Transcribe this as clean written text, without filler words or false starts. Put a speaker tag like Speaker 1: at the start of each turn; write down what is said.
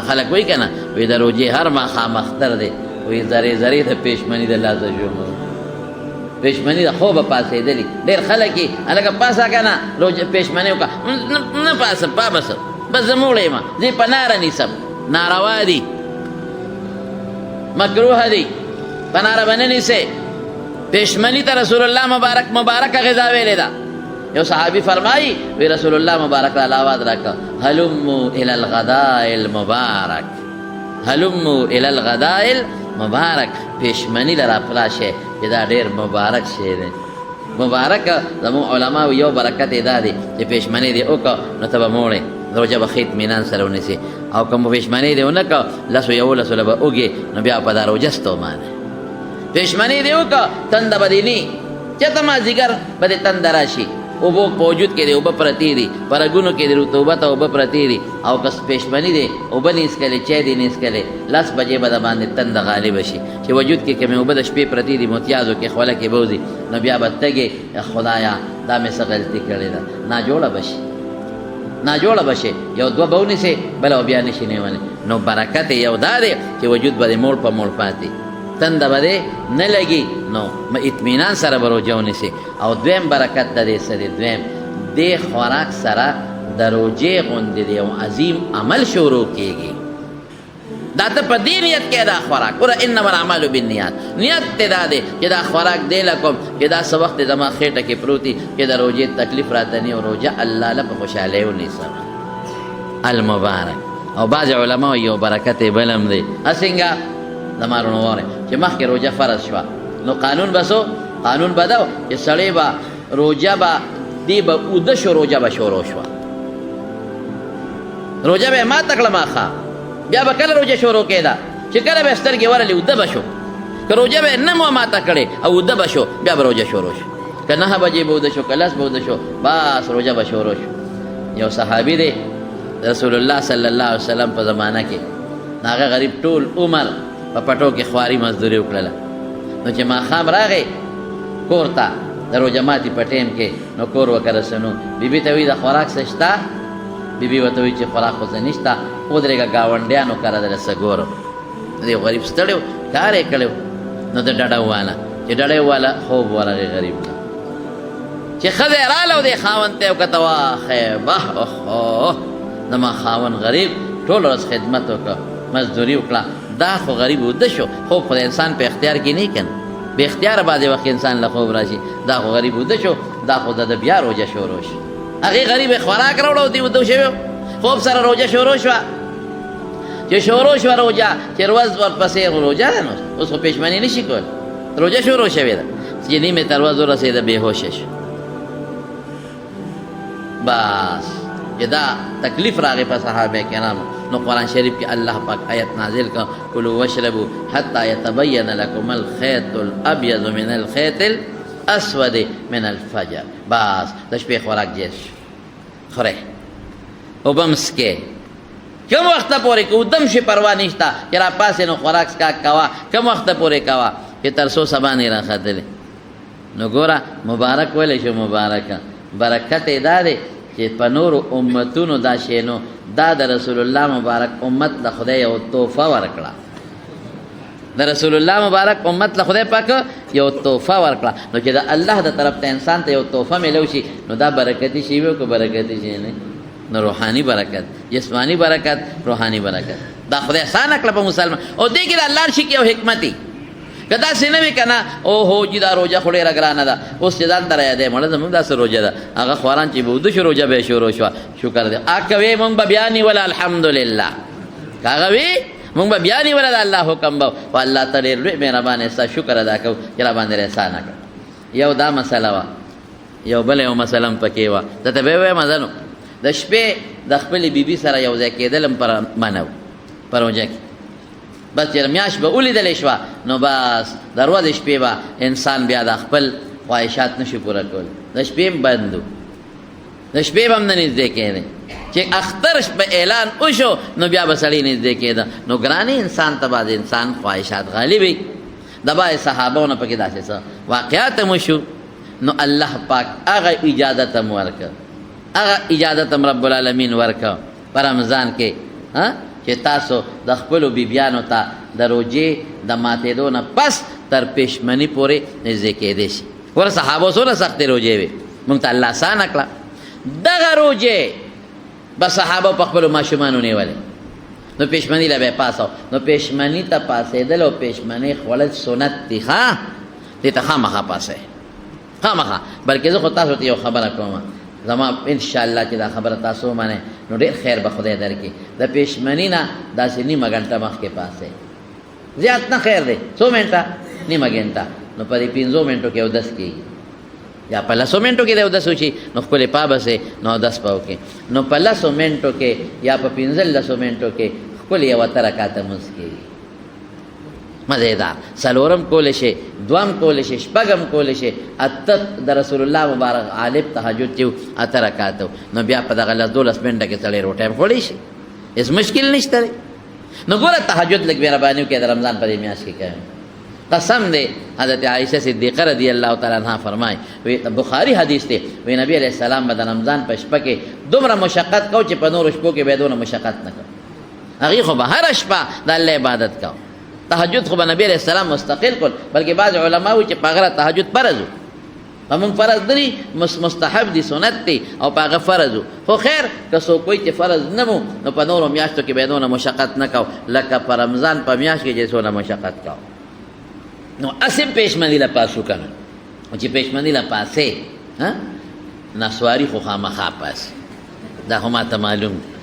Speaker 1: خلک وایي که نه وایي د روژې هر ماښام اختر دی وایي زرې زرې د پېشمني د لاسه ژومه پېشمني د خوبه پاڅېدلي ډېر خلک یې هلکه پاسه که نه پېشمني وکړه نه پاسم پابسم بس زه موړی یم زه په ناره نیسم ناروا دي مکروه دي په ناره به نه نیسې پېشمني ته رسول الله مبارکه غذا ویلې ده یو صحابي فرمایي وی رسول الله مبارک را آواز راکړه هلموا الی الغداء المبارک هلموا الی الغداء المبارک پېشمني له راپلاشه چې دا ډېر مبارک شی دی مبارک زموږ علماو یو برکت یې دا دی چې پېشمني دې وکړه نو ته به موړې روژه به ښه اطمینان سره ونیسې او که مو پېشمني دې ونه کړه لسو یولسو له به اوږې نو بیا په دا روژه ستومانه پېشمني دې وکړه تنده به دې نی چېرته مازدیګر به دې تنده راشي اوبو په وجود کې دې اوبه پرتې دي په رګونو کې دې رطوبت او اوبه پرتې دي او که پېشمني دې اوبه نه څښلې چای دې نه څښلې 10 بجې به د باندې تنده غالبه شي چې وجود کې کومې اوبه د شپې پرتې دي متیازو کې خوله کې بوځي نو بیا به تږې خدایا دا مې څه غلطي کړې ده ناجوړه به شي ناجوړه به شي یو دوه به ونیسې بله بیا نه شي نیولی نو برکت یو دا دی چې وجود به دې موړ په موړ پاتې تنده به دې نه لګي نو اطمینان سره به روژه ونیسې او دویم برکت د دې څه دی دویم دې خوراک سره د روژې غوندې د یو عظیم عمل شروع کېږي دا ته په دې نیت کې دا خوراک ګوره انما الاعمال بالنیات نیت ته دا دی چې دا خوراک دی لکم چې دا څه وخت زما خېټه کې پروتي چې د روژې تکلیف راته نه او روژه الله له په خوشحالۍ ونیسم المبارک او بعض علماو یو برکت یې بل هم دی څنګه زما وروڼو چې مخکې روژه فرض شوه نو قانون به څه قانون به ده چې سړی به روژه به دی به اوده شو روژه به شروع شوه روژه به یې ماته کړه ماښام بیا به کله روژه شروع کېده چې کله به یې سترګې ورلې اوده به شو که روژه به یې نه مو ماته کړې او اوده به شو بیا به روژه شروع شو که 9 بجې به اوده شو که 10 به اوده شو بس روژه به شروع شو یو صحابي دی رسول الله صلی الله علیه وسلم په زمانه کې هغه غریب ټول عمر په پټو کې خواري مزدوري وکړله نو چې ماښام راغی کور ته د روژه ماتي په ټیم کې نو کور ورکه رسنو بیبي ته وایي د خوراک څه شته بیبي ورته وایي چې خوراک خو څه نشته ودرېږه ګاونډیانو کره دله څه ګورم دې غریب ستړی و کار یې کړی نو د ډډه وواله چې ډډه یې وواله خوب ورغی غریب ته چې ښځه یې راله و دې خاوند ته یې وکته واه خیبه اوهو زما خاوند غریب ټول ورځ خدمت وکړه مزدوري وکړه دا خو غریب اوده شو خوب خو د انسان په اختیار کې نه کنه بې اختیاره بعضې وخت انسان له خوب راشي دا خو غریب اوده شو دا خو د بیا روژه شروع شي هغې غریب یې خوراک راوړه او دې اوده شوی خوب سره روژه شروع شوه چې شروع شوه روژه چې ورځ ورپسې روژه ده نو اوس خو پېشمني نه شي کولی روژه شروع شوې ده چې نیمې تر ورځ ورسېده بېهوشه شو بس چې دا تکلیف راغی په صحابه کرامو نو قرآن شریف کې الله پاک آیت نازل کړ کلوا واشربوا حتی یتبین لکم الخیط الابیض من الخیط الاسود من الفجر بس د شپې خوراک جیش خورئ اوبه هم څښئ کم وخته پورې که ودم شي پروا نشته چې را پاسې نو خوراک څښاک کوه کم وخته پورې کوه چې تر څو سبا نه راختلې نو ګوره مبارک ویلی شو مبارکه برکت یې دا دی چې په نورو امتونو دا شی نو دا د رسول الله مبارک امت له خدای یو تحفه ورکړه د رسول الله مبارک امت له خدای پاک یو تحفه ورکړه نو چې د الله د طرف ته انسان ته یو تحفه میلو شي نو دا برکتي شی وي که برکتي شی نه نو روحاني برکت جسمانی برکت روحاني برکت دا خدای احسان کړه په مسلمان او دې کې د الله شي کې یو حکمت دی که داسې نه وي که نه اوهو چې دا روژه خو ډېره ګرانه ده اوس چې ځان ته رایادی مړه زموږ داسې روژه ده هغه خواران چې به اوده شو روژه به یې شروع شوه شکر دی که وی مونږ به بیا نیوله الحمدلله که هغه وي مونږ به بیا نیوله د الله حکم به و الله ته ډېر لوی مهربانه ستا شکر ادا کوو چې را باندې احسان کړه یو دا مسله وه یو بله یو مسله هم پکې وه درته به یې وایم ځنو د شپې د خپلې بیبي سره یو ځای کېدل هم پر منع و په روژه کې بس چې میاشت به ولیدلی شوه نو بس د ورځې شپې به انسان بیا د خپل خواهشات نشي پوره کولی د شپې هم بند و د شپې به هم نه نږدې کېدی چې اختر به اعلان وشو نو بیا به سړی نږدې کېده نو ګرانې انسان ته بعض انسان خواهشات غالب وي د بعضې صحابو نه پکې داسې څه واقعات هم وشو نو الله پاک هغه اجازت هم ورکړه هغه اجازت هم رب العالمین ورکړه په رمضان کې چې تاسو د خپلو بیبیانو ته د روژې د ماتېدو نه پس تر پېشمني پورې نږدې کېدی شي. ګوره صحابو څومره سختې روژې وې، موږ ته الله اسانه کړه. دغه روژې به صحابو په خپلو ماشومانو نیولې، نو پېشمني له به یې پاسو. نو پېشمني ته پاسېدل او پېشمني خوړل سنت دي، ښه دې ته خامخا پاسئ، خامخا. بلکې زه خو تاسو ته یو خبره کوم، زما انشاءالله چې دا خبره تاسو ومنئ نو ډېر خیر به خدای درکړي. د پېشمني نه داسې نیمه ګنټه مخکې پاسئ، زیات نه خیر دی، څو منټه، نیمه ګنټه. نو په دې 5 منټو کې اودس کېږي یا په 10 منټو کې د اودس وشي، نو ښکلې پابسې نو اودس به وکړي. نو په 10 منټو کې یا په 15 منټو کې ښکلې یو اته رکعته لمونځ کېږي، مزیدار. څلورم کولی شي، دوم کولی شي، شپږم کولی شي، اته د رسول الله مبارک غالب تهجد چې اته رکعته، نو بیا په دغه 10-12 منټه کې سړی روټۍ خوړی شي، هېڅ مشکل نشته دی. نو ګوره تهجد لږ مهرباني وکړئ د رمضان په دې میاشت کې کوئ. قسم دی حضرت عائشہ صدیقہ رضی اللہ تعالیٰ عنہ فرمائے، بخاری حدیث دی، وی نبی علیہ السلام به د رمضان په شپه کې دومره مشقت کو چې په نورو شپو کې به دونه مشقت نه کو. هغې خو به هره شپه د الله عبادت کو. تهجد خو به نبی علیہ السلام مستقل کول، بلکې بعض علما وایي چې په هغه تهجد فرض و، په موږ فرض نه دي، مستحب دي، سنت دی، او په هغه فرض و. خو خیر که څوک وایي چې فرض نه مو، نو په نورو میاشتو کې به دونه مشقت نه کو لکه په رمضان په میاشت کې چې څونه مشقت کو. نو اسیم پېشمني له پاسو کنه، چې پېشمني له پاسې نسواري خو خامخا پاسې، دا خو ماته معلوم دی.